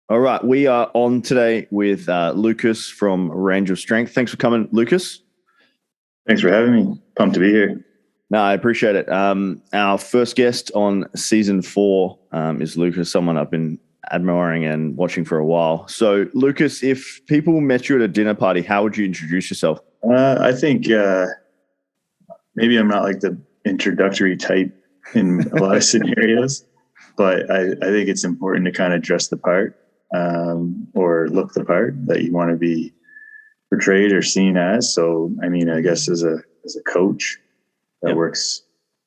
All right, we are on today with Lucas from Range of Strength. Thanks for coming, Lucas. Thanks for having me. Pumped to be here. No, I appreciate it. Our first guest on season 4 is Lucas, someone I've been admiring and watching for a while. So, Lucas, if people met you at a dinner party, how would you introduce yourself? I think maybe I'm not like the introductory type in a lot of scenarios, but I think it's important to kind of dress the part or look the part that you want to be portrayed or seen as. So, I mean, I guess as a coach that works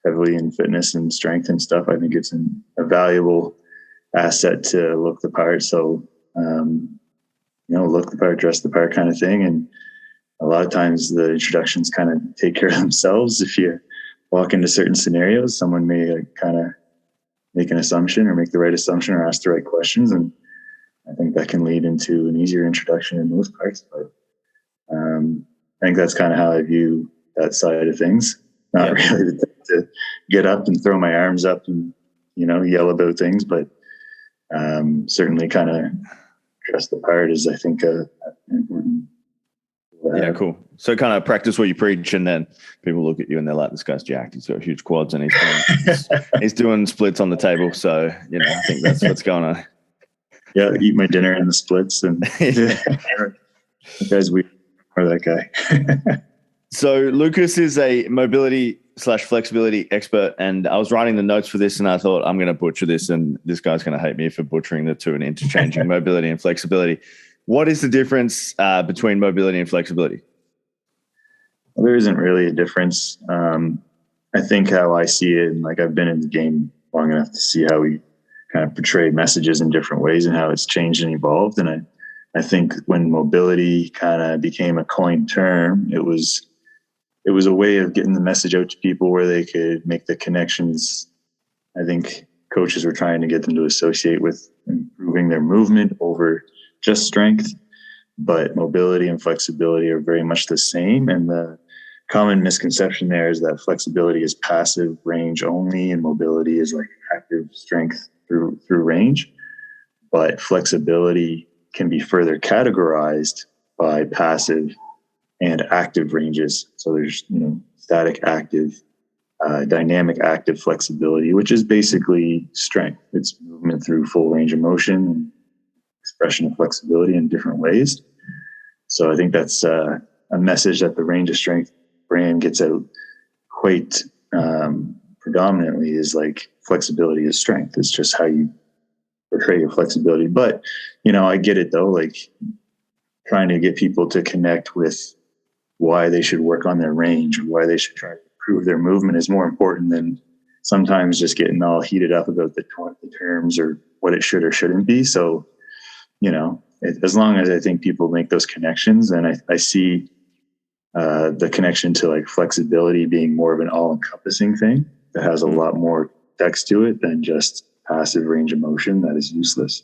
heavily in fitness and strength and stuff, I think it's a valuable asset to look the part. So, look the part, dress the part kind of thing. And a lot of times the introductions kind of take care of themselves. If you walk into certain scenarios, someone may kind of make an assumption or make the right assumption or ask the right questions. And I think that can lead into an easier introduction in most parts. But I think that's kind of how I view that side of things. Not really to get up and throw my arms up and, yell about things, but certainly kind of dress the part is, I think, important. Yeah, cool. So kind of practice what you preach, and then people look at you and they're like, this guy's jacked. He's got huge quads and he's doing splits on the table. So, I think that's what's going on. Yeah, eat my dinner in the splits. And guys, we are that guy. So Lucas is a mobility/flexibility expert, and I was writing the notes for this, and I thought, I'm going to butcher this, and this guy's going to hate me for butchering the two and interchanging mobility and flexibility. What is the difference between mobility and flexibility? Well, there isn't really a difference. I think how I see it, and like I've been in the game long enough to see how we kind of portray messages in different ways and how it's changed and evolved. And I think when mobility kind of became a coined term, it was a way of getting the message out to people where they could make the connections. I think coaches were trying to get them to associate with improving their movement over just strength, but mobility and flexibility are very much the same. And the common misconception there is that flexibility is passive range only and mobility is like active strength through range. But flexibility can be further categorized by passive and active ranges. So there's, static active, dynamic active flexibility, which is basically strength. It's movement through full range of motion and expression of flexibility in different ways. So I think that's a message that the Range of Strength brand gets out quite predominantly is like flexibility is strength. It's just how you portray your flexibility. But, I get it though, like trying to get people to connect with why they should work on their range or why they should try to improve their movement is more important than sometimes just getting all heated up about the terms or what it should or shouldn't be. So, as long as I think people make those connections, and I see the connection to like flexibility being more of an all-encompassing thing that has a lot more text to it than just passive range of motion that is useless.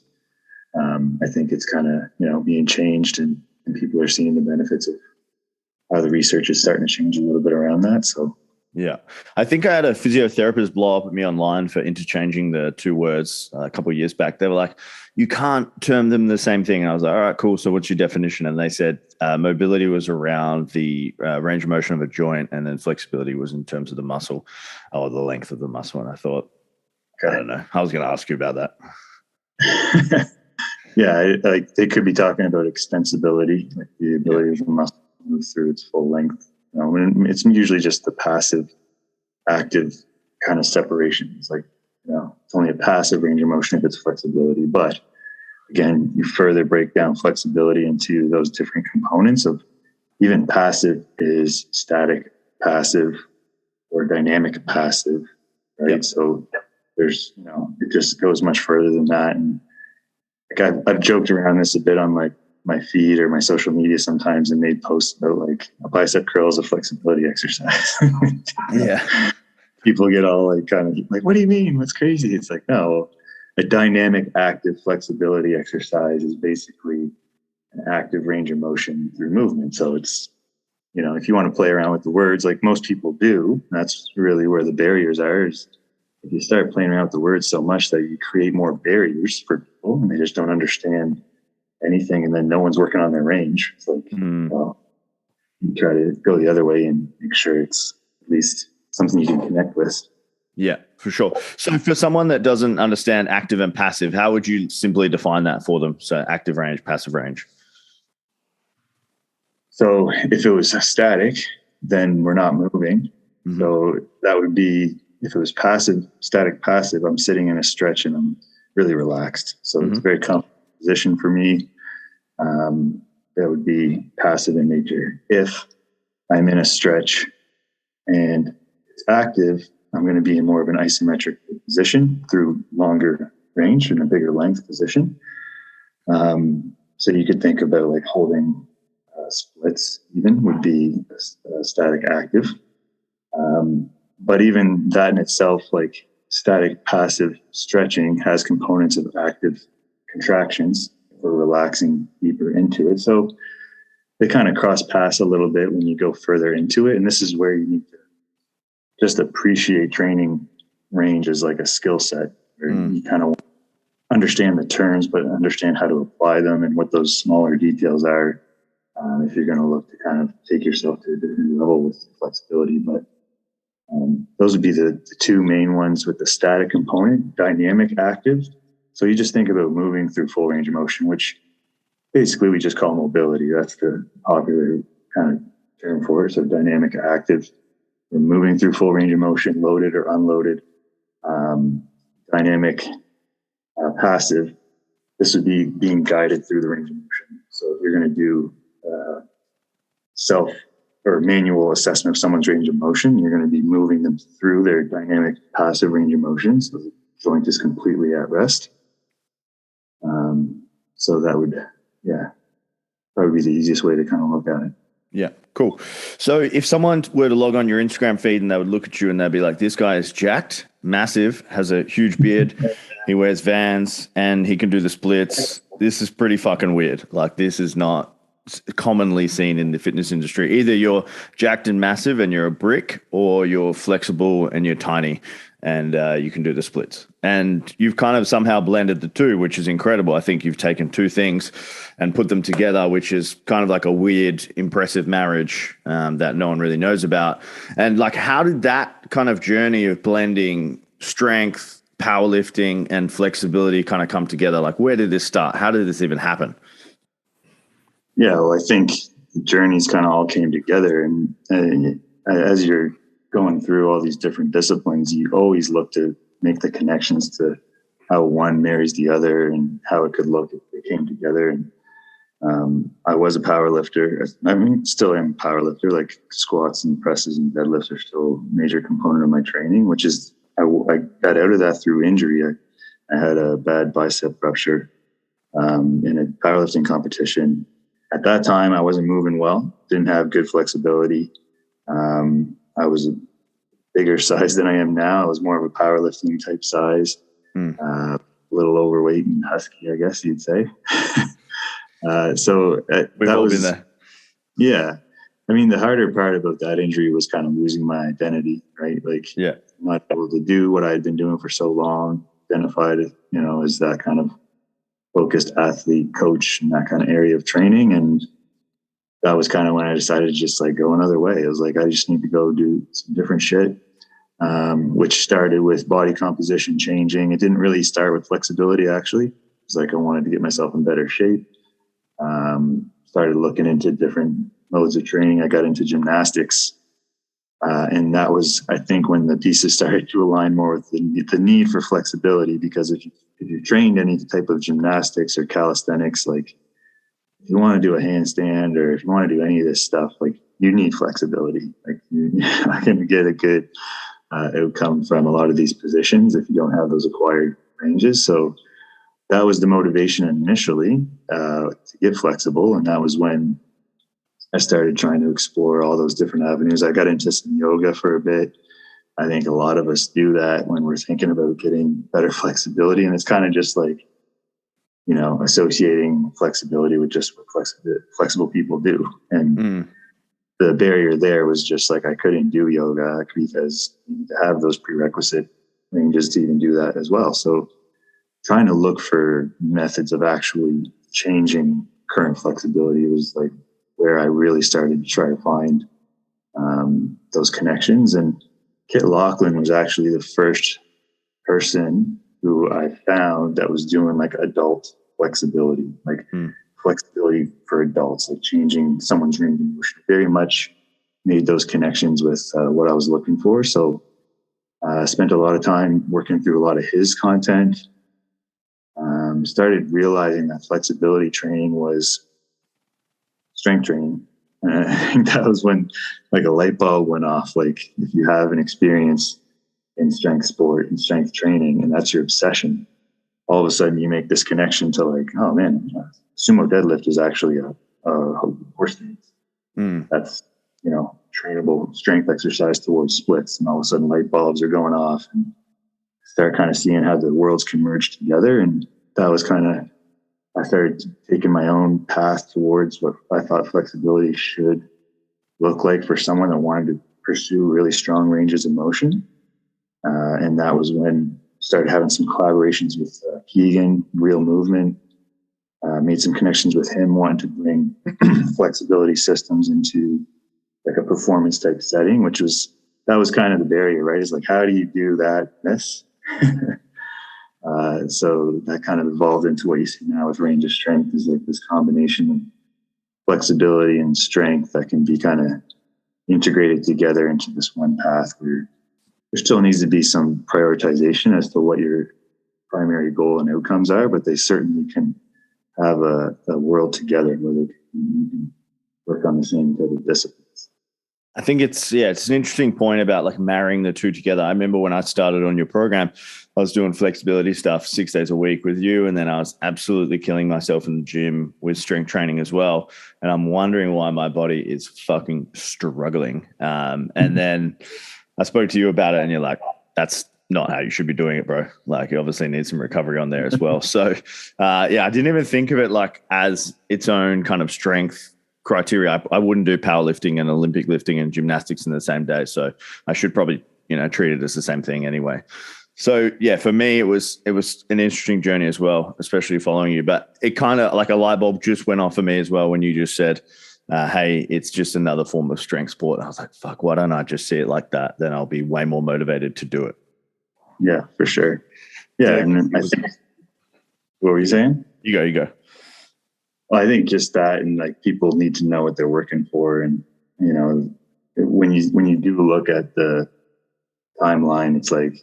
I think it's kind of, being changed and people are seeing the benefits of how the research is starting to change a little bit around that. So, yeah, I think I had a physiotherapist blow up at me online for interchanging the two words a couple of years back. They were like, you can't term them the same thing. And I was like, all right, cool. So what's your definition? And they said mobility was around the range of motion of a joint, and then flexibility was in terms of the muscle or the length of the muscle. And I thought, I don't know. I was going to ask you about that. Yeah, like they could be talking about extensibility, like the ability of the muscle to move through its full length. It's usually just the passive active kind of separation. It's like, it's only a passive range of motion if it's flexibility. But again, you further break down flexibility into those different components of even passive is static passive or dynamic passive, right? Yep. So there's, it just goes much further than that. And like I've joked around this a bit on my feed or my social media sometimes and made posts about like a bicep curl is a flexibility exercise. Yeah. People get all like kind of like, what do you mean? What's crazy? It's like, no, a dynamic active flexibility exercise is basically an active range of motion through movement. So it's, if you want to play around with the words like most people do, that's really where the barriers are, is if you start playing around with the words so much that you create more barriers for people and they just don't understand anything, and then no one's working on their range. It's like, well, you try to go the other way and make sure it's at least something you can connect with. Yeah, for sure. So for someone that doesn't understand active and passive, how would you simply define that for them? So active range, passive range. So if it was static, then we're not moving. Mm-hmm. So that would be, if it was passive, static passive, I'm sitting in a stretch and I'm really relaxed. So it's a very comfortable position for me. That would be passive in nature. If I'm in a stretch and it's active, I'm going to be in more of an isometric position through longer range and a bigger length position. So you could think about like holding splits even would be a static active. But even that in itself, like static passive stretching has components of active contractions. We're relaxing deeper into it. So they kind of cross paths a little bit when you go further into it. And this is where you need to just appreciate training range as like a skill set where you kind of understand the terms, but understand how to apply them and what those smaller details are. If you're going to look to kind of take yourself to a different level with flexibility. But those would be the two main ones with the static component, dynamic, active. So you just think about moving through full range of motion, which basically we just call mobility. That's the popular kind of term for it. So dynamic, active, we're moving through full range of motion, loaded or unloaded. Dynamic, passive, this would be being guided through the range of motion. So if you're going to do self or manual assessment of someone's range of motion, you're going to be moving them through their dynamic passive range of motion. So the joint is completely at rest. So that would, probably be the easiest way to kind of look at it. Yeah, cool. So if someone were to log on your Instagram feed and they would look at you and they'd be like, this guy is jacked, massive, has a huge beard, he wears Vans and he can do the splits. This is pretty fucking weird. Like, this is not commonly seen in the fitness industry. Either you're jacked and massive and you're a brick, or you're flexible and you're tiny and you can do the splits. And you've kind of somehow blended the two, which is incredible. I think you've taken two things and put them together, which is kind of like a weird, impressive marriage that no one really knows about. And like, how did that kind of journey of blending strength, powerlifting, and flexibility kind of come together? Like, where did this start? How did this even happen? Yeah, well, I think the journeys kind of all came together. And as you're going through all these different disciplines, you always look to make the connections to how one marries the other and how it could look if they came together. And I was a power lifter. I mean, still am a power lifter. Like squats and presses and deadlifts are still a major component of my training, which is I got out of that through injury. I had a bad bicep rupture in a powerlifting competition. At that time, I wasn't moving well, didn't have good flexibility. I was a bigger size than I am now. I was more of a powerlifting type size, a little overweight and husky, I guess you'd say. We've all been there. Yeah. I mean, the harder part about that injury was kind of losing my identity, right? Like, not able to do what I had been doing for so long, identified, as that kind of focused athlete, coach, and that kind of area of training. And that was kind of when I decided to just like go another way. I was like, I just need to go do some different shit, which started with body composition changing. It didn't really start with flexibility, actually. It was like I wanted to get myself in better shape. Started looking into different modes of training. I got into gymnastics. And that was, I think, when the pieces started to align more with the need for flexibility, because if you trained any type of gymnastics or calisthenics, like if you want to do a handstand or if you want to do any of this stuff, like you need flexibility. Like you're not going to get a good outcome from a lot of these positions if you don't have those acquired ranges. So that was the motivation initially to get flexible. And that was when I started trying to explore all those different avenues. I got into some yoga for a bit. I think a lot of us do that when we're thinking about getting better flexibility. And it's kind of just like, associating flexibility with just what flexible people do. And the barrier there was just like, I couldn't do yoga because you need to have those prerequisite ranges to even do that as well. So trying to look for methods of actually changing current flexibility was like where I really started to try to find those connections. And Kit Lachlan was actually the first person who I found that was doing like adult flexibility, like flexibility for adults, like changing someone's range of motion. Very much made those connections with what I was looking for. So I spent a lot of time working through a lot of his content. Started realizing that flexibility training was strength training. And I think that was when like a light bulb went off. Like if you have an experience in strength sport and strength training, and that's your obsession, all of a sudden you make this connection to like, oh man, sumo deadlift is actually a horse stance. That's, you know, trainable strength exercise towards splits. And all of a sudden light bulbs are going off and start kind of seeing how the worlds can merge together. And that was kind of, I started taking my own path towards what I thought flexibility should look like for someone that wanted to pursue really strong ranges of motion. And that was when I started having some collaborations with Keegan, Real Movement, made some connections with him, wanting to bring flexibility systems into like a performance type setting, that was kind of the barrier, right? It's like, how do you do that? So that kind of evolved into what you see now with range of strength, is like this combination of flexibility and strength that can be kind of integrated together into this one path, where there still needs to be some prioritization as to what your primary goal and outcomes are, but they certainly can have a world together where they can work on the same type of disciplines. I think it's an interesting point about like marrying the two together. I remember when I started on your program, I was doing flexibility stuff 6 days a week with you. And then I was absolutely killing myself in the gym with strength training as well. And I'm wondering why my body is fucking struggling. And then I spoke to you about it and you're like, that's not how you should be doing it, bro. Like you obviously need some recovery on there as well. So I didn't even think of it like as its own kind of strength criteria. I wouldn't do powerlifting and Olympic lifting and gymnastics in the same day. So I should probably, treat it as the same thing anyway. So yeah, for me, it was an interesting journey as well, especially following you, but it kind of like a light bulb just went off for me as well. When you just said, hey, it's just another form of strength sport. And I was like, fuck, why don't I just see it like that? Then I'll be way more motivated to do it. Yeah, for sure. Yeah. And I think, what were you saying? You go. Well, I think just that, and like people need to know what they're working for. And, when you do look at the timeline, it's like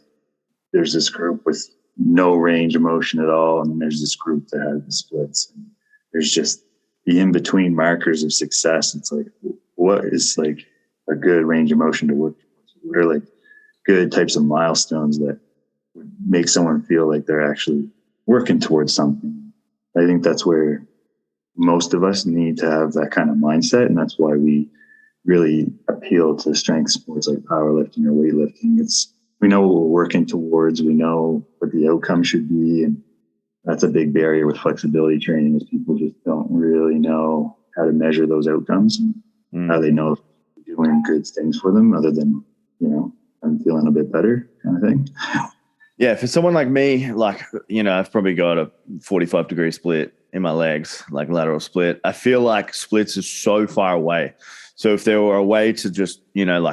there's this group with no range of motion at all. And there's this group that has the splits. And there's just the in-between markers of success. It's like, what is like a good range of motion to work towards? What are like good types of milestones that would make someone feel like they're actually working towards something? I think that's where most of us need to have that kind of mindset. And that's why we really appeal to strength sports like powerlifting or weightlifting. We know what we're working towards. We know what the outcome should be. And that's a big barrier with flexibility training, is people just don't really know how to measure those outcomes and how they know if you're doing good things for them, other than, I'm feeling a bit better kind of thing. Yeah. For someone like me, I've probably got a 45-degree split in my legs, like lateral split. I feel like splits is so far away. So if there were a way to just,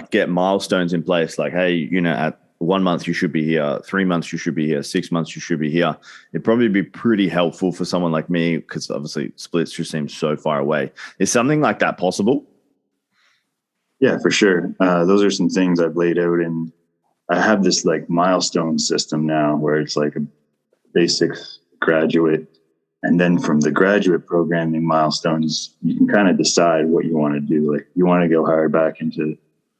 get milestones in place, like, hey, at 1 month you should be here, 3 months you should be here, 6 months you should be here, it'd probably be pretty helpful for someone like me, because obviously splits just seem so far away. Is something like that possible? Yeah, for sure. Those are some things I've laid out, and I have this like milestone system now where it's like a basics, graduate, and then from the graduate programming milestones, you can kind of decide what you want to do. Like you want to go hard back into,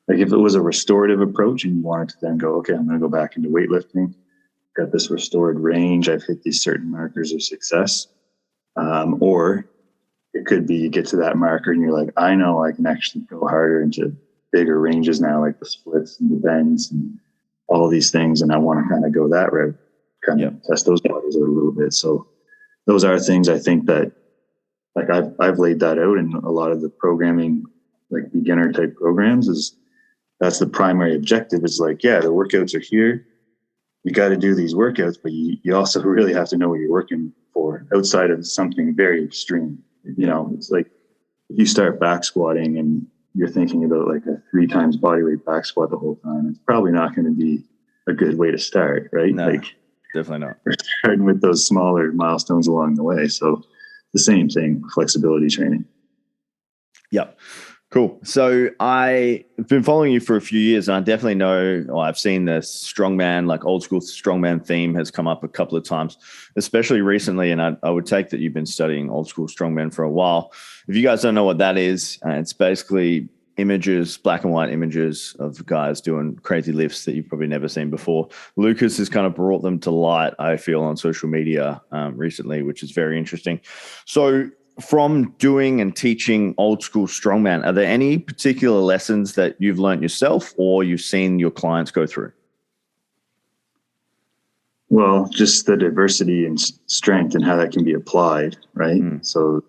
like if it was a restorative approach and you wanted to then go, okay, I'm going to go back into weightlifting, got this restored range, I've hit these certain markers of success. Or it could be you get to that marker and you're like, I know I can actually go harder into bigger ranges now, like the splits and the bends and all these things. And I want to kind of go that route, kind of test those waters out a little bit. So those are things I think that, like I've laid that out in a lot of the programming, like beginner type programs, is that's the primary objective. Is like, yeah, the workouts are here. you got to do these workouts, but you also really have to know what you're working for outside of something very extreme. It's like if you start back squatting and you're thinking about like a 3 times body weight back squat the whole time, it's probably not going to be a good way to start, right? No, like definitely not. we're starting with those smaller milestones along the way. So the same thing, flexibility training. Yep. Cool. So I've been following you for a few years, and I definitely know, I've seen the strongman, like old school strongman theme has come up a couple of times, especially recently. And I would take that you've been studying old school strongman for a while. If you guys don't know what that is, it's basically images, black and white images of guys doing crazy lifts that you've probably never seen before. Lucas has kind of brought them to light, I feel, on social media recently, which is very interesting. So from doing and teaching old school strongman, are there any particular lessons that you've learned yourself or you've seen your clients go through? Well, just the diversity and strength and how that can be applied, right? So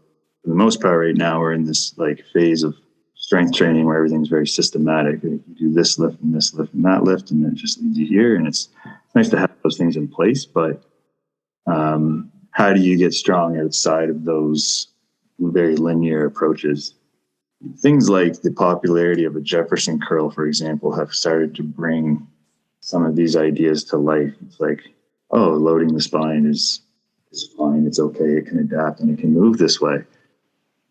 for the most part right now, we're in this like phase of strength training where everything's very systematic. You do this lift and that lift, and it just leads you here. And it's nice to have those things in place, but how do you get strong outside of those very linear approaches? Things like the popularity of a Jefferson curl, for example, have started to bring some of these ideas to life. It's like, oh, loading the spine is fine. It's okay. It can adapt and it can move this way.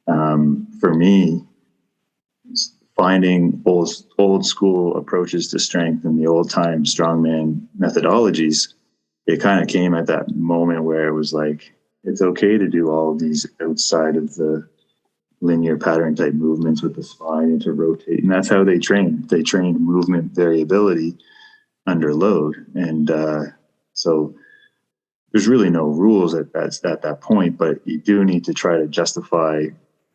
For me, finding old school approaches to strength and the old time strongman methodologies, it kind of came at that moment where it was like, it's okay to do all of these outside of the linear pattern type movements with the spine and to rotate. And that's how they train. They train movement variability under load. And so there's really no rules at that point, but you do need to try to justify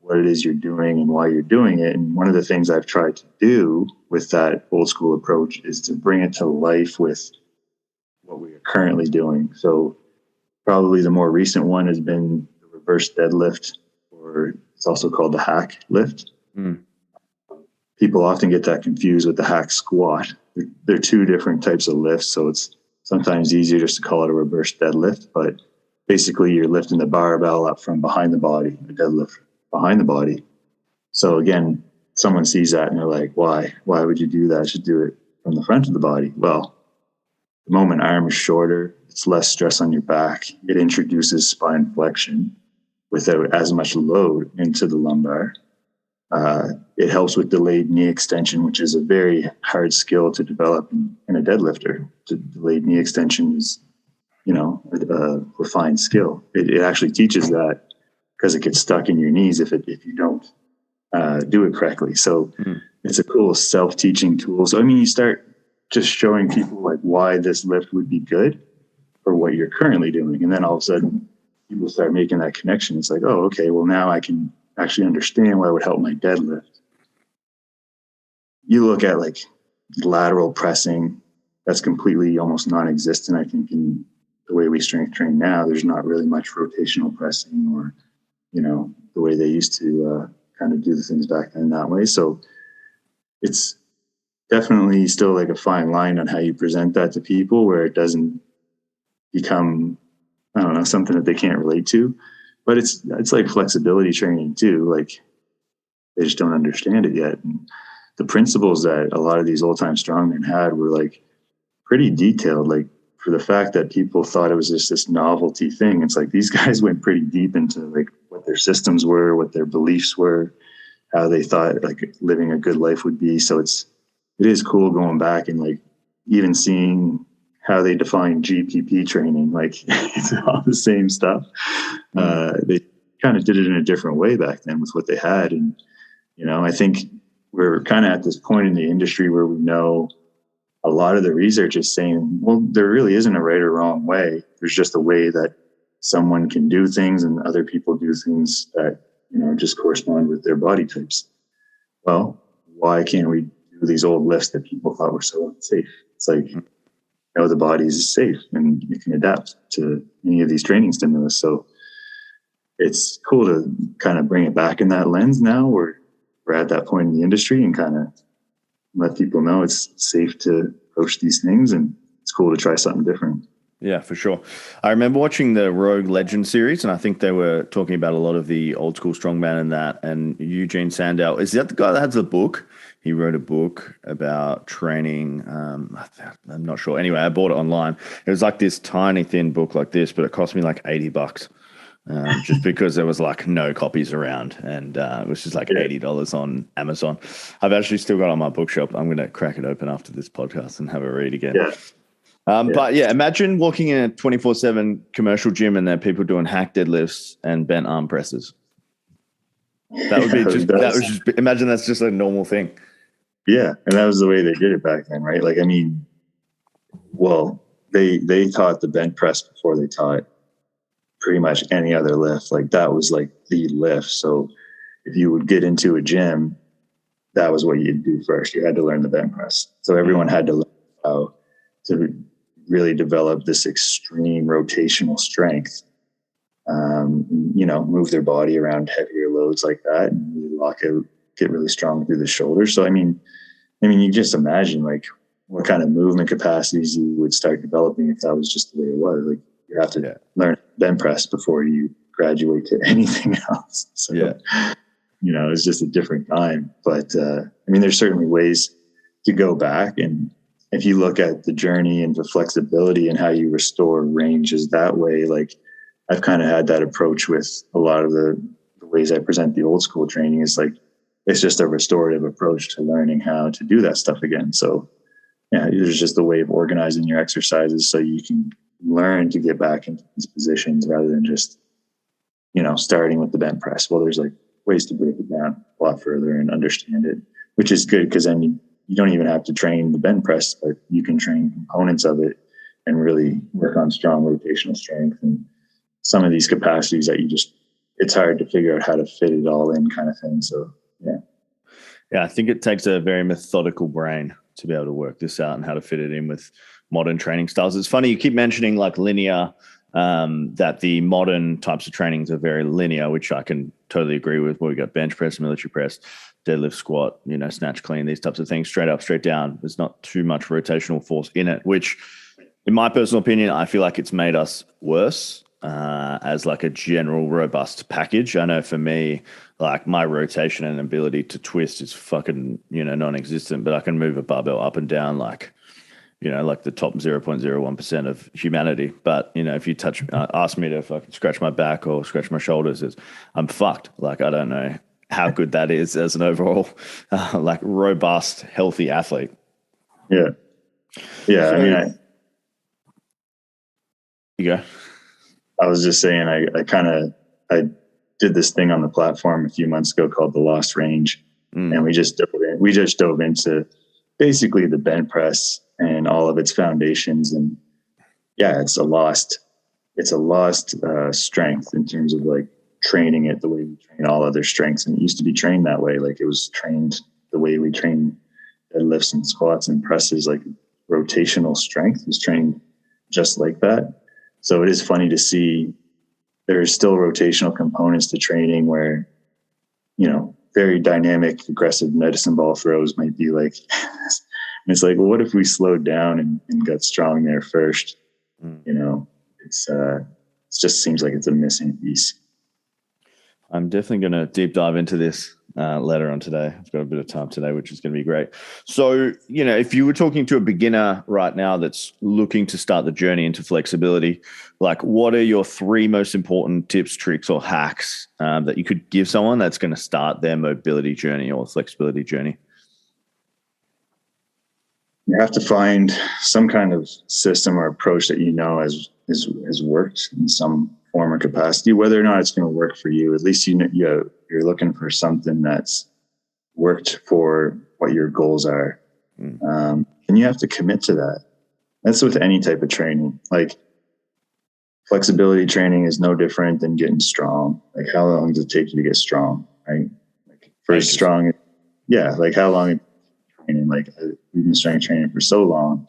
what it is you're doing and why you're doing it. And one of the things I've tried to do with that old school approach is to bring it to life with what we are currently doing. So probably the more recent one has been the reverse deadlift, or it's also called the hack lift. People often get that confused with the hack squat. They're 2 different types of lifts, so it's sometimes easier just to call it a reverse deadlift, but basically you're lifting the barbell up from behind the body, a deadlift behind the body. So again, someone sees that and they're like, why would you do that? You should do it from the front of the body. Well, the moment arm is shorter, it's less stress on your back. It introduces spine flexion without as much load into the lumbar. It helps with delayed knee extension, which is a very hard skill to develop in a deadlifter. Delayed knee extension is, a refined skill. It actually teaches that because it gets stuck in your knees if you don't do it correctly. So it's a cool self-teaching tool. So, you start just showing people like why this lift would be good for what you're currently doing. And then all of a sudden people start making that connection. It's like, oh, okay, well now I can actually understand why it would help my deadlift. You look at like lateral pressing, that's completely almost non-existent. I think in the way we strength train now, there's not really much rotational pressing or, the way they used to kind of do the things back then that way. So it's definitely still like a fine line on how you present that to people where it doesn't become, I don't know, something that they can't relate to. But it's like flexibility training too. Like they just don't understand it yet. And the principles that a lot of these old time strongmen had were like pretty detailed. Like for the fact that people thought it was just this novelty thing, it's like these guys went pretty deep into like what their systems were, what their beliefs were, how they thought like living a good life would be. So it is cool going back and like even seeing how they define GPP training. Like it's all the same stuff. They kind of did it in a different way back then with what they had. And, I think we're kind of at this point in the industry where we know a lot of the research is saying, well, there really isn't a right or wrong way. There's just a way that someone can do things and other people do things that, just correspond with their body types. Well, why can't we do these old lifts that people thought were so unsafe? It's like, the body is safe and it can adapt to any of these training stimulus. So it's cool to kind of bring it back in that lens now where we're at that point in the industry and kind of let people know it's safe to approach these things and it's cool to try something different. Yeah, for sure. I remember watching the Rogue Legend series, and I think they were talking about a lot of the old school strongman and that. And Eugene Sandow, is that the guy that has the book? He wrote a book about training. I'm not sure. Anyway, I bought it online. It was like this tiny, thin book like this, but it cost me like $80. Just because there was like no copies around, and it was just like $80 on Amazon. I've actually still got it on my bookshelf. I'm going to crack it open after this podcast and have a read again. Yeah. But yeah, imagine walking in a 24/7 commercial gym and there are people doing hack deadlifts and bent arm presses. That would be imagine that's just a normal thing. Yeah. And that was the way they did it back then, right? Like, I mean, well, they taught the bench press before they taught pretty much any other lift. Like, that was like the lift. So if you would get into a gym, that was what you'd do first. You had to learn the bench press. So everyone had to learn how to really develop this extreme rotational strength, move their body around heavier loads like that and really lock out, get really strong through the shoulders. So, I mean, you just imagine like what kind of movement capacities you would start developing if that was just the way it was. Like, you have to learn bench press before you graduate to anything else. So, it's just a different time. But, there's certainly ways to go back. And if you look at the journey and the flexibility and how you restore ranges that way, like I've kind of had that approach with a lot of the ways I present the old school training is like, it's just a restorative approach to learning how to do that stuff again. So there's just a way of organizing your exercises so you can learn to get back into these positions rather than just, starting with the bench press. Well, there's like ways to break it down a lot further and understand it, which is good because then you don't even have to train the bench press, but you can train components of it and really work on strong rotational strength and some of these capacities that it's hard to figure out how to fit it all in kind of thing. So, Yeah, I think it takes a very methodical brain to be able to work this out and how to fit it in with modern training styles. It's funny, you keep mentioning like linear, that the modern types of trainings are very linear, which I can totally agree with. Where we got bench press, military press, deadlift, squat, snatch, clean, these types of things, straight up, straight down. There's not too much rotational force in it, which in my personal opinion, I feel like it's made us worse as like a general robust package. I know for me, like my rotation and ability to twist is fucking, non-existent, but I can move a barbell up and down like the top 0.01% of humanity. But, if you ask me to fucking scratch my back or scratch my shoulders, I'm fucked. Like, I don't know how good that is as an overall, like robust, healthy athlete. Yeah. Yeah. So, you go. I was just saying, I did this thing on the platform a few months ago called the Lost Range. And we just dove into basically the bench press and all of its foundations. And it's a lost strength in terms of like training it the way we train all other strengths. And it used to be trained that way. Like it was trained the way we train deadlifts and squats and presses, like rotational strength was trained just like that. So it is funny to see there's still rotational components to training where, very dynamic, aggressive medicine ball throws might be like, it's like, well, what if we slowed down and got strong there first? It just seems like it's a missing piece. I'm definitely going to deep dive into this later on today. I've got a bit of time today, which is going to be great. So, if you were talking to a beginner right now that's looking to start the journey into flexibility, like what are your 3 most important tips, tricks, or hacks that you could give someone that's going to start their mobility journey or flexibility journey? You have to find some kind of system or approach that has worked in some form or capacity. Whether or not it's going to work for you, at least you're looking for something that's worked for what your goals are, and you have to commit to that. That's with any type of training. Like flexibility training is no different than getting strong. Like how long does it take you to get strong, right? Like first strong, like how long training? Like we've been strength training for so long,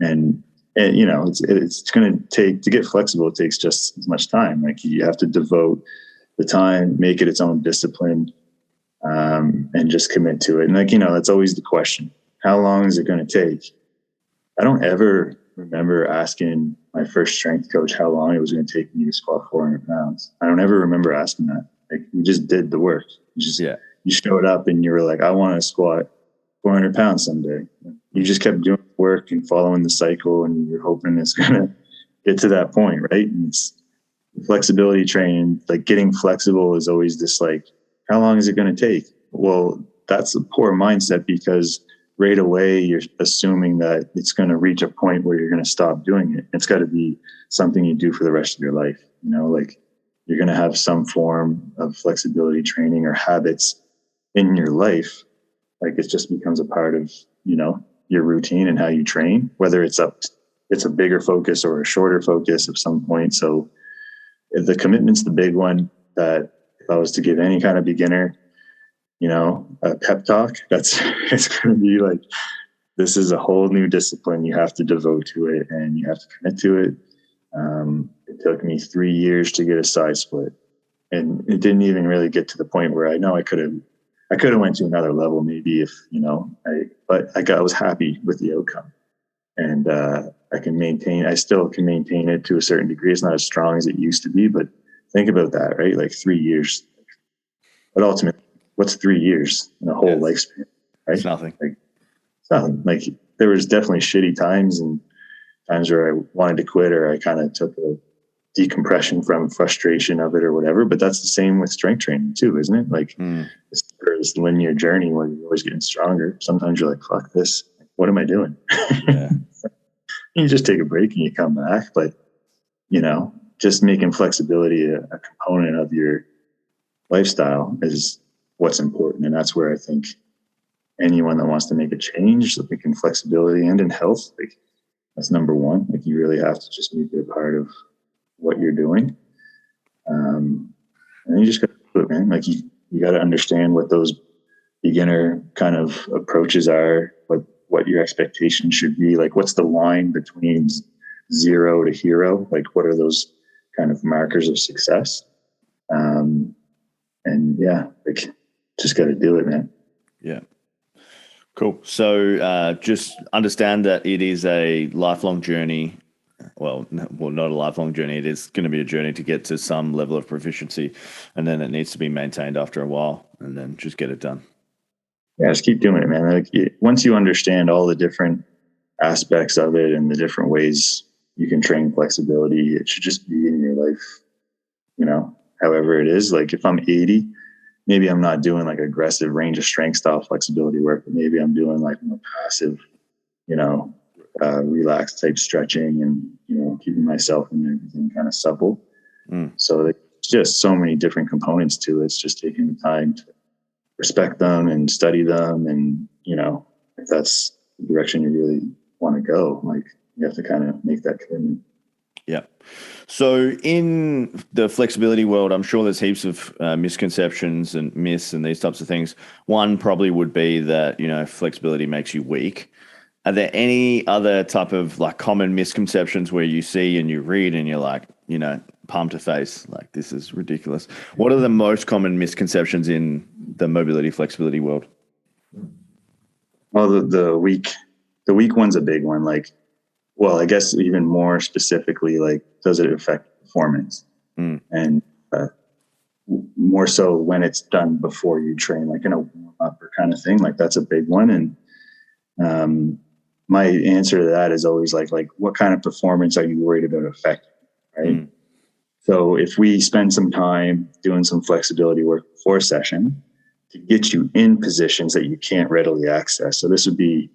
and it's going to take, to get flexible, it takes just as much time. Like you have to devote the time, make it its own discipline, and just commit to it. And that's always the question. How long is it going to take? I don't ever remember asking my first strength coach how long it was going to take me to squat 400 pounds. I don't ever remember asking that. Like, we just did the work. You showed up and you were like, I want to squat 400 pounds someday. You just kept doing work and following the cycle, and you're hoping it's going to get to that point, right? And it's flexibility training, like getting flexible is always this like, how long is it going to take? Well, that's a poor mindset, because right away you're assuming that it's going to reach a point where you're going to stop doing it. It's got to be something you do for the rest of your life. You know, like, you're going to have some form of flexibility training or habits in your life. Like, it just becomes a part of, you know, your routine and how you train, whether it's a bigger focus or a shorter focus at some point. So the commitment's the big one, that if I was to give any kind of beginner, you know, a pep talk, it's going to be like, this is a whole new discipline you have to devote to it, and you have to commit to it. It took me 3 years to get a side split, and it didn't even really get to the point where I know I could have went to another level, maybe, if, you know, I was happy with the outcome, and I still can maintain it to a certain degree. It's not as strong as it used to be, but think about that, right? Like 3 years, but ultimately, what's 3 years in a whole lifespan, right? It's nothing. It's nothing. Like, there was definitely shitty times, and times where I wanted to quit, or I kind of took a decompression from frustration of it or whatever. But that's the same with strength training too, isn't it? Like, it's this linear journey where you're always getting stronger. Sometimes you're like, fuck this. What am I doing? Yeah. You just take a break and you come back. But, you know, just making flexibility a component of your lifestyle is what's important. And that's where I think anyone that wants to make a change, like in flexibility and in health, like, that's number one. Like, you really have to just make it a part of what you're doing. And you just got to do it, man. Like, you got to understand what those beginner kind of approaches are, what your expectations should be. Like, what's the line between 0 to hero? Like, what are those kind of markers of success? And yeah, like, just got to do it, man. Yeah. Cool. So just understand that it is a lifelong journey. Well, not a lifelong journey. It is going to be a journey to get to some level of proficiency, and then it needs to be maintained after a while, and then just get it done. Yeah, just keep doing it, man. Like, once you understand all the different aspects of it and the different ways you can train flexibility, it should just be in your life, you know, however it is. Like, if I'm 80, maybe I'm not doing like aggressive range of strength style flexibility work, but maybe I'm doing like more passive, you know, relaxed type stretching, and, you know, keeping myself and everything kind of supple. So there's just so many different components to it. It's just taking the time to respect them and study them. And, you know, if that's the direction you really want to go, like, you have to kind of make that commitment. Yeah. So in the flexibility world, I'm sure there's heaps of misconceptions and myths and these types of things. One probably would be that, you know, flexibility makes you weak. Are there any other type of like common misconceptions where you see and you read and you're like, you know, palm to face, like, this is ridiculous? What are the most common misconceptions in the mobility flexibility world? Well, the weak one's a big one. Like, well, I guess even more specifically, like, does it affect performance? And more so when it's done before you train, like in a warm-up or kind of thing. Like, that's a big one. And my answer to that is always like what kind of performance are you worried about affecting, right? So if we spend some time doing some flexibility work before a session to get you in positions that you can't readily access. So this would be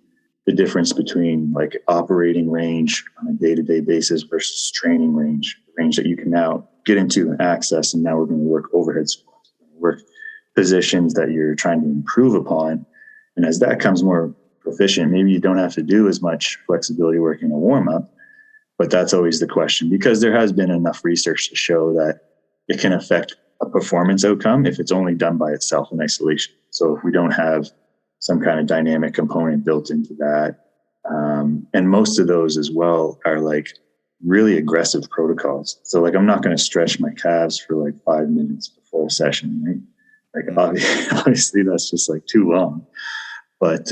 the difference between like operating range on a day-to-day basis versus training range that you can now get into and access. And now we're going to work overhead squats, work positions that you're trying to improve upon. And as that comes more proficient, maybe you don't have to do as much flexibility work in a warm-up, but that's always the question, because there has been enough research to show that it can affect a performance outcome if it's only done by itself in isolation. So if we don't have some kind of dynamic component built into that, and most of those as well are like really aggressive protocols. So like, I'm not going to stretch my calves for like 5 minutes before a session, right? Like, obviously that's just like too long. But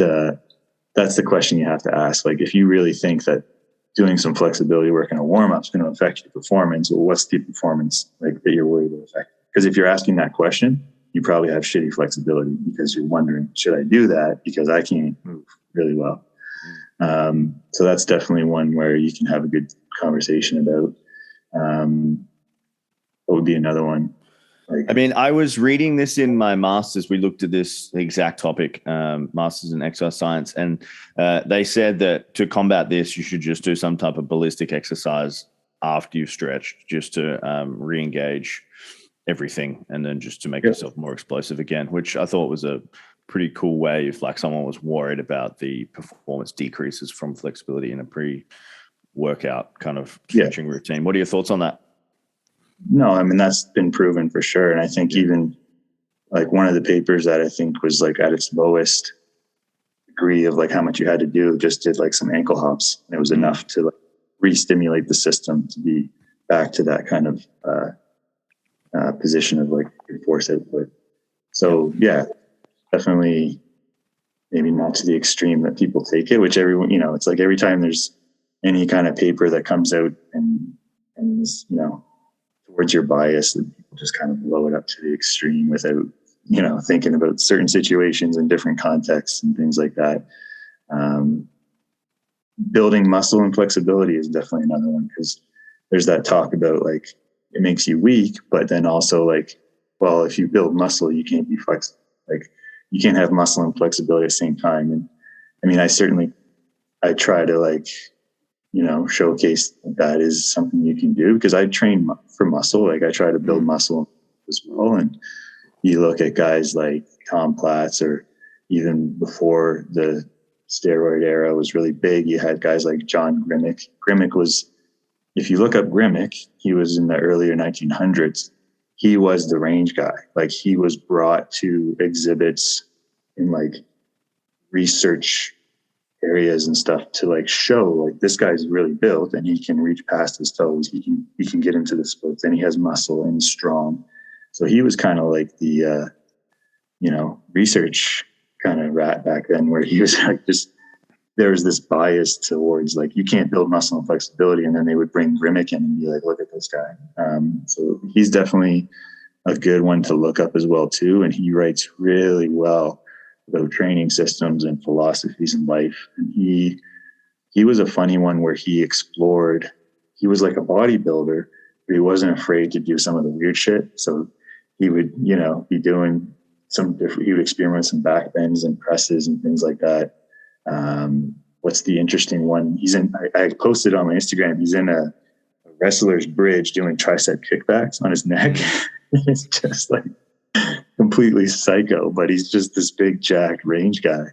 that's the question you have to ask. Like, if you really think that doing some flexibility work in a warm-up is going to affect your performance. Well, what's the performance like that you're worried will affect? Because if you're asking that question, you probably have shitty flexibility because you're wondering, should I do that? Because I can't move really well. So that's definitely one where you can have a good conversation about. What would be another one? I mean, I was reading this in my master's. We looked at this exact topic, master's in exercise science. And they said that to combat this, you should just do some type of ballistic exercise after you've stretched, just to re-engage everything, and then just to make yourself more explosive again, which I thought was a pretty cool way if like someone was worried about the performance decreases from flexibility in a pre-workout kind of stretching routine. What are your thoughts on that? No, I mean, that's been proven for sure. And I think even like one of the papers that I think was like at its lowest degree of like how much you had to do just did like some ankle hops. And it was enough to like re-stimulate the system to be back to that kind of position of like force output. So yeah, definitely maybe not to the extreme that people take it, which everyone, it's like every time there's any kind of paper that comes out and is, towards your bias, that people just kind of blow it up to the extreme without, thinking about certain situations and different contexts and things like that. Building muscle and flexibility is definitely another one, because there's that talk about like, it makes you weak, but then also like, well, if you build muscle, you can't be flexible. Like you can't have muscle and flexibility at the same time. And I mean, I try to like, showcase that is something you can do, because I train for muscle. Like I try to build muscle as well. And you look at guys like Tom Platz, or even before the steroid era was really big, you had guys like John Grimmick. Grimmick was, if you look up Grimmick, he was in the earlier 1900s. He was the range guy. Like he was brought to exhibits in like research areas and stuff to like show like this guy's really built and he can reach past his toes. He can get into the splits, and he has muscle and he's strong. So he was kind of like the, research kind of rat back then, where he was like there was this bias towards like, you can't build muscle and flexibility. And then they would bring Grimmick in and be like, look at this guy. So he's definitely a good one to look up as well too. And he writes really well about training systems and philosophies in life. And he was a funny one where he was like a bodybuilder, but he wasn't afraid to do some of the weird shit. So he would, be doing he would experiment with some back bends and presses and things like that. What's the interesting one? I posted on my Instagram, he's in a wrestler's bridge doing tricep kickbacks on his neck. It's just like completely psycho, but he's just this big jacked range guy.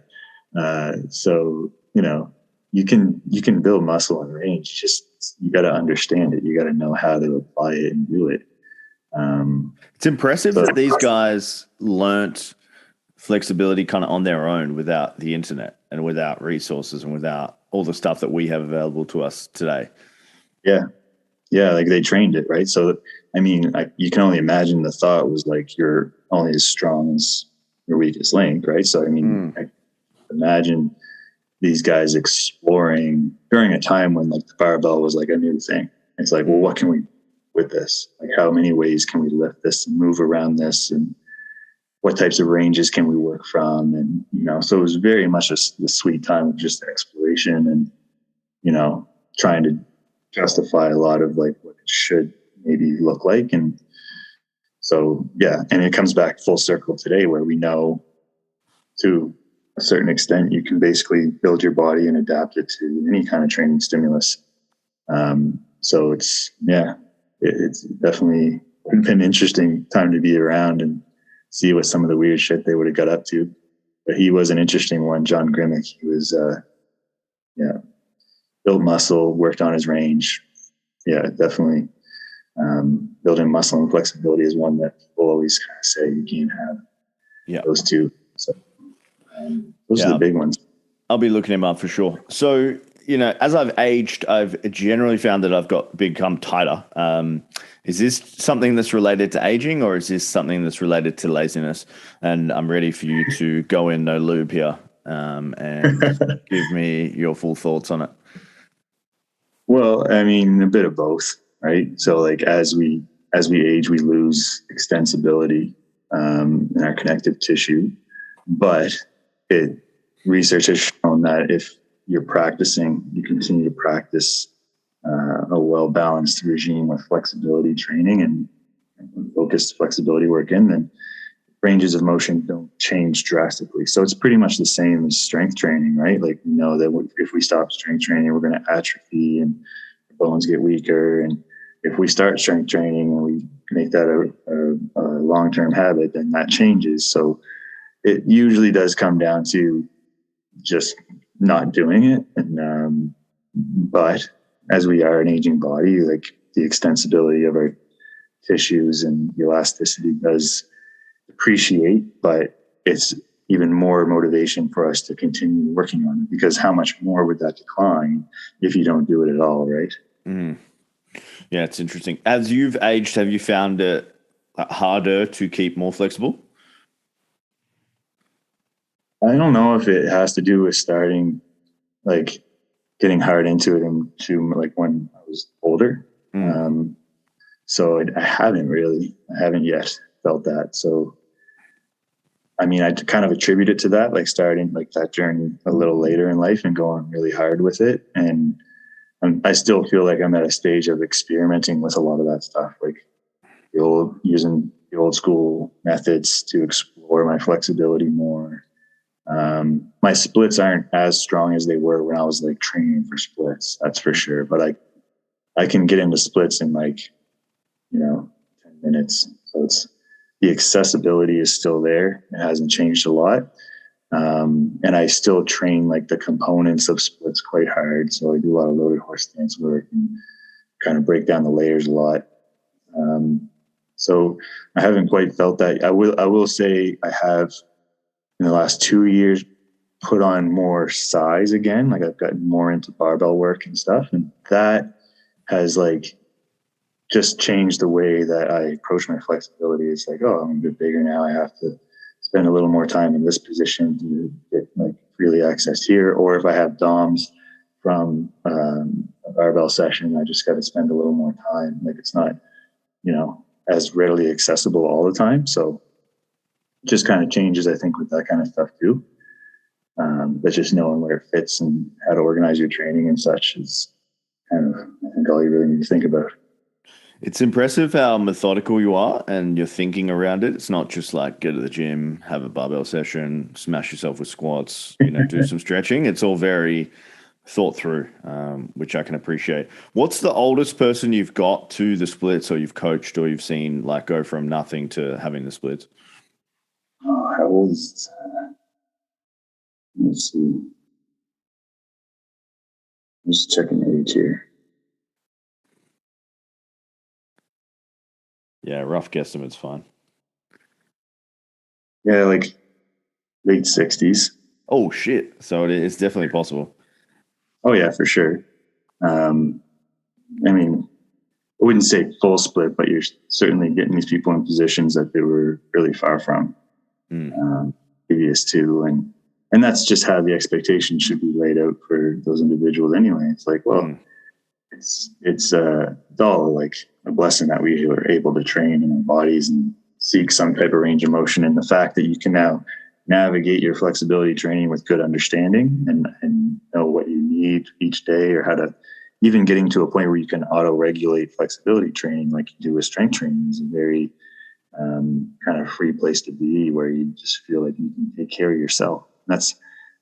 So, you can build muscle and range. Just, you got to understand it. You got to know how to apply it and do it. It's impressive that these guys learnt flexibility kind of on their own without the internet and without resources and without all the stuff that we have available to us today. Yeah. Yeah. Like they trained it, right? So, I mean, you can only imagine the thought was like, you're only as strong as your weakest link, right? So, I mean, I imagine these guys exploring during a time when like the barbell was like a new thing. It's like, well, what can we do with this? Like, how many ways can we lift this and move around this? And what types of ranges can we work from? And, so it was very much the sweet time of just exploration and, trying to justify a lot of like what it should maybe look like. And so, yeah. And it comes back full circle today, where we know to a certain extent, you can basically build your body and adapt it to any kind of training stimulus. So it's definitely been an interesting time to be around and see what some of the weird shit they would have got up to. But he was an interesting one, John Grimmick. He was, built muscle, worked on his range. Yeah, definitely. Building muscle and flexibility is one that people always kind of say you can't have those two. So those are the big ones. I'll be looking him up for sure. So, as I've aged, I've generally found that I've become tighter. Is this something that's related to aging, or is this something that's related to laziness? And I'm ready for you to go in no lube here and give me your full thoughts on it. Well, I mean, a bit of both, right? So like as we age, we lose extensibility in our connective tissue, but it research has shown that if you're practicing, you continue to practice a well balanced regime with flexibility training and focused flexibility work in, then ranges of motion don't change drastically. So it's pretty much the same as strength training, right? Like we know that if we stop strength training, we're going to atrophy and bones get weaker. And if we start strength training and we make that a long-term habit, then that changes. So it usually does come down to just not doing it. And but as we are an aging body, like the extensibility of our tissues and the elasticity does appreciate, but it's even more motivation for us to continue working on it, because how much more would that decline if you don't do it at all, right? Yeah, it's interesting. As you've aged, have you found it harder to keep more flexible? I don't know if it has to do with starting, like getting hard into it into like when I was older. So I haven't yet felt that. So I mean, I kind of attribute it to that, like starting like that journey a little later in life and going really hard with it. And I still feel like I'm at a stage of experimenting with a lot of that stuff, like using the old school methods to explore my flexibility more. My splits aren't as strong as they were when I was like training for splits, that's for sure. But I can get into splits in like, 10 minutes. So the accessibility is still there. It hasn't changed a lot. And I still train like the components of splits quite hard. So I do a lot of loaded horse stance work and kind of break down the layers a lot. So I haven't quite felt that. I will say I have in the last 2 years put on more size again. Like I've gotten more into barbell work and stuff. And that has like just changed the way that I approach my flexibility. It's like, oh, I'm a bit bigger now. I have to spend a little more time in this position to get like freely accessed here. Or if I have DOMs from a barbell session, I just got to spend a little more time. Like it's not, as readily accessible all the time. So it just kind of changes, I think, with that kind of stuff too. But just knowing where it fits and how to organize your training and such is kind of, I think, all you really need to think about. It's impressive how methodical you are and you're thinking around it. It's not just like get to the gym, have a barbell session, smash yourself with squats, do some stretching. It's all very thought through, which I can appreciate. What's the oldest person you've got to the splits, or you've coached, or you've seen like go from nothing to having the splits? Oh, how old is let's see. I'm just checking the age here. Yeah, rough guesstimate's fine. Yeah, like late 60s. Oh, shit. So it's definitely possible. Oh, yeah, for sure. I mean, I wouldn't say full split, but you're certainly getting these people in positions that they were really far from previous to. And that's just how the expectation should be laid out for those individuals anyway. It's like, well, it's all like a blessing that we are able to train in our bodies and seek some type of range of motion. And the fact that you can now navigate your flexibility training with good understanding and know what you need each day, or how to even getting to a point where you can auto-regulate flexibility training like you do with strength training is a very kind of free place to be, where you just feel like you can take care of yourself. And that's,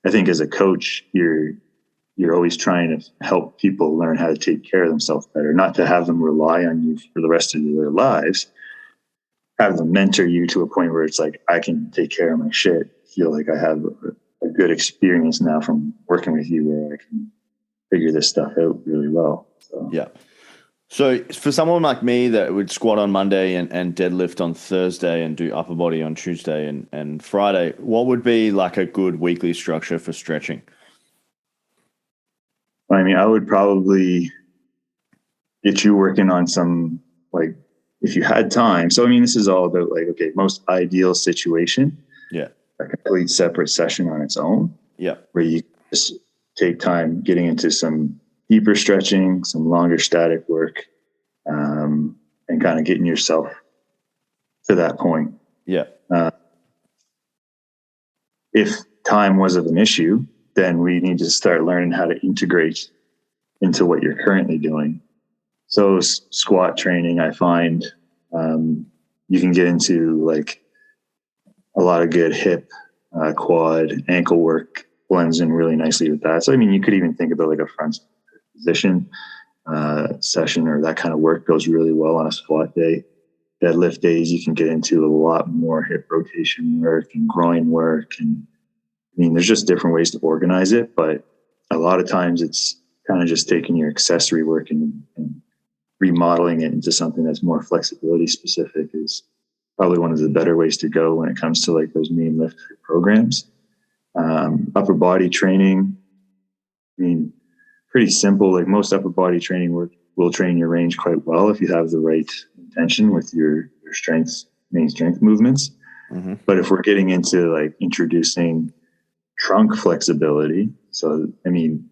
I think, as a coach, you're always trying to help people learn how to take care of themselves better, not to have them rely on you for the rest of their lives. Have them mentor you to a point where it's like, I can take care of my shit. Feel like I have a good experience now from working with you, where I can figure this stuff out really well. So. Yeah. So for someone like me that would squat on Monday and deadlift on Thursday and do upper body on Tuesday and Friday, what would be like a good weekly structure for stretching? I mean, I would probably get you working on some, like, if you had time. So, I mean, this is all about like, okay, most ideal situation. Yeah. A complete separate session on its own. Yeah. Where you just take time getting into some deeper stretching, some longer static work, and kind of getting yourself to that point. Yeah. If time was an issue, then we need to start learning how to integrate into what you're currently doing. So squat training, I find you can get into like a lot of good hip, quad, ankle work blends in really nicely with that. So, I mean, you could even think about like a front position session, or that kind of work goes really well on a squat day. Deadlift days, you can get into a lot more hip rotation work and groin work. And I mean, there's just different ways to organize it, but a lot of times it's kind of just taking your accessory work and remodeling it into something that's more flexibility specific is probably one of the better ways to go when it comes to like those main lift programs. Upper body training, I mean, pretty simple. Like most upper body training work will train your range quite well if you have the right intention with your main strength movements. Mm-hmm. But if we're getting into like introducing trunk flexibility, so I mean,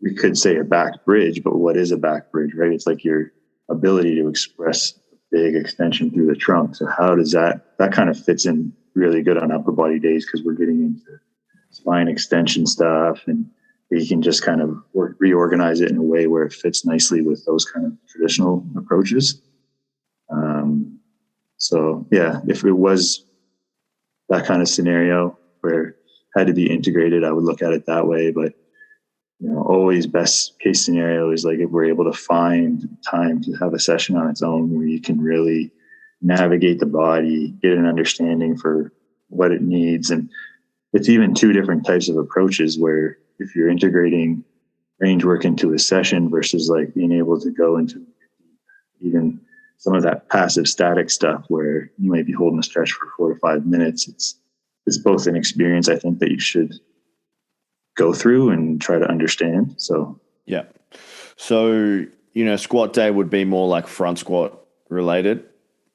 we could say a back bridge, but what is a back bridge, right? It's like your ability to express a big extension through the trunk. So how does that kind of fits in really good on upper body days, because we're getting into spine extension stuff, and you can just kind of reorganize it in a way where it fits nicely with those kind of traditional approaches. So yeah, if it was that kind of scenario where it had to be integrated, I would look at it that way. But always best case scenario is like if we're able to find time to have a session on its own where you can really navigate the body, get an understanding for what it needs. And it's even two different types of approaches, where if you're integrating range work into a session versus like being able to go into even some of that passive static stuff where you might be holding a stretch for 4 to 5 minutes. It's both an experience I think that you should go through and try to understand. So yeah. So, squat day would be more like front squat related,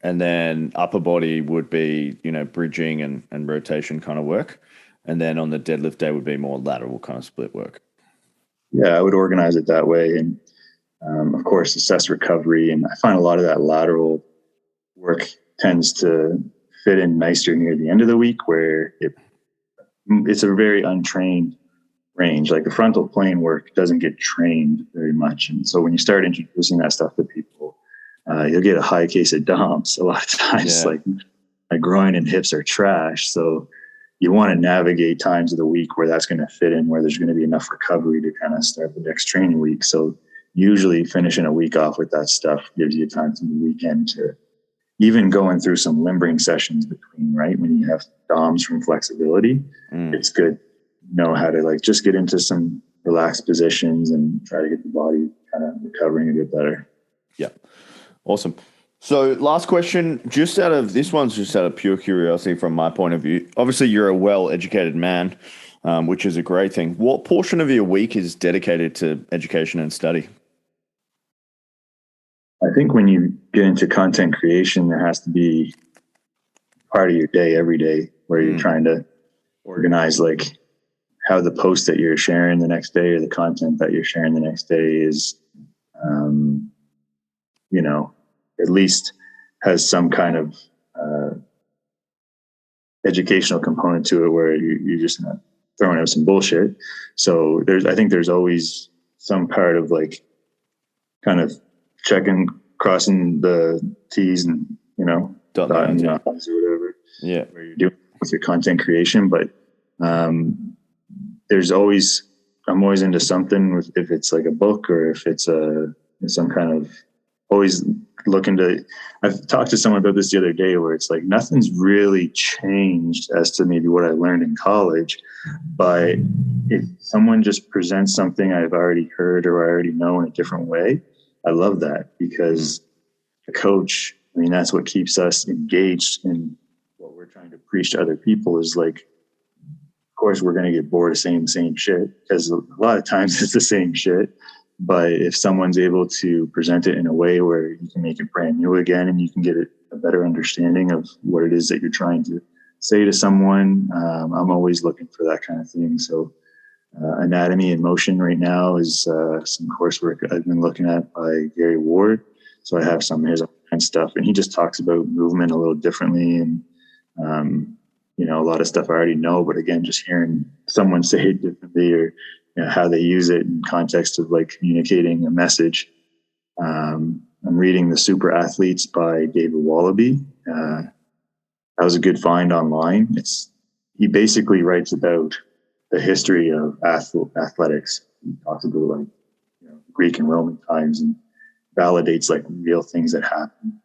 and then upper body would be, bridging and rotation kind of work. And then on the deadlift day would be more lateral kind of split work. Yeah, I would organize it that way. And of course, assess recovery. And I find a lot of that lateral work tends to fit in nicer near the end of the week, where it's a very untrained range. Like the frontal plane work doesn't get trained very much. And so when you start introducing that stuff to people, you'll get a high case of dumps. A lot of times, like my groin and hips are trash. So you want to navigate times of the week where that's going to fit in, where there's going to be enough recovery to kind of start the next training week. So usually finishing a week off with that stuff gives you time from the weekend to even going through some limbering sessions between, right? When you have DOMs from flexibility, it's good to know how to like just get into some relaxed positions and try to get the body kind of recovering a bit better. Yeah. Awesome. So last question, just out of pure curiosity from my point of view. Obviously, you're a well-educated man, which is a great thing. What portion of your week is dedicated to education and study? I think when you get into content creation, there has to be part of your day every day where you're trying to organize like how the post that you're sharing the next day or the content that you're sharing the next day is, at least has some kind of educational component to it, where you're just not throwing out some bullshit. So I think there's always some part of like kind of checking, crossing the T's and, dotting the I's or whatever. Yeah. Where you're doing with your content creation. But I'm always into something if it's like a book or if it's some kind of always looking to. I've talked to someone about this the other day where it's like nothing's really changed as to maybe what I learned in college, but if someone just presents something I've already heard or I already know in a different way, I love that, because a coach, I mean, that's what keeps us engaged in what we're trying to preach to other people is like, of course, we're going to get bored of saying the same shit, because a lot of times it's the same shit. But if someone's able to present it in a way where you can make it brand new again and you can get a better understanding of what it is that you're trying to say to someone, I'm always looking for that kind of thing. So Anatomy and Motion right now is some coursework I've been looking at by Gary Ward. So I have some of his online stuff, and he just talks about movement a little differently, and a lot of stuff I already know. But again, just hearing someone say it differently, or how they use it in context of like communicating a message. I'm reading The Super Athletes by David Wallaby. That was a good find online. He basically writes about the history of athletics. He talks about like Greek and Roman times, and validates like real things that happen,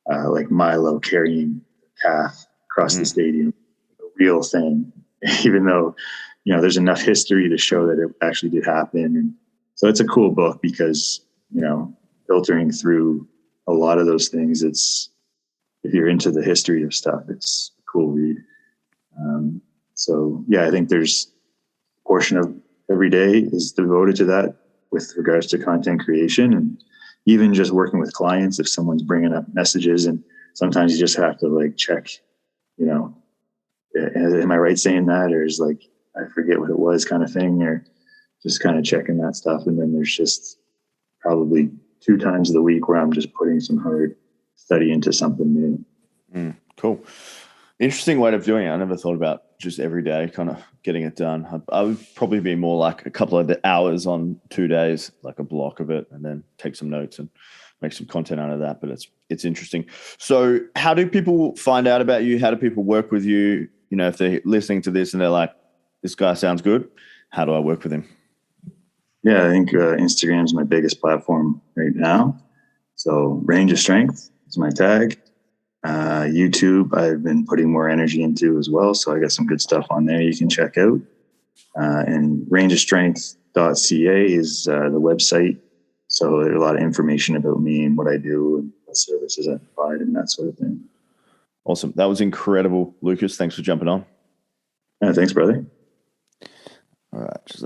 like Milo carrying the calf across the stadium, a real thing, even though there's enough history to show that it actually did happen. And so it's a cool book because filtering through a lot of those things, if you're into the history of stuff, it's a cool read. So yeah, I think there's a portion of every day is devoted to that with regards to content creation, and even just working with clients. If someone's bringing up messages, and sometimes you just have to like check, am I right saying that? Or is like, I forget what it was kind of thing, or just kind of checking that stuff. And then there's just probably 2 times of the week where I'm just putting some hard study into something new. Cool. Interesting way of doing it. I never thought about just every day kind of getting it done. I would probably be more like a couple of hours on 2 days, like a block of it, and then take some notes and make some content out of that. But it's interesting. So how do people find out about you? How do people work with you? If they're listening to this and they're like, this guy sounds good, how do I work with him? Yeah, I think Instagram is my biggest platform right now. So Range of Strength is my tag. YouTube, I've been putting more energy into as well. So I got some good stuff on there you can check out. And rangeofstrength.ca is the website. So there's a lot of information about me and what I do and what services I provide and that sort of thing. Awesome. That was incredible, Lucas. Thanks for jumping on. Thanks, brother. All right. Just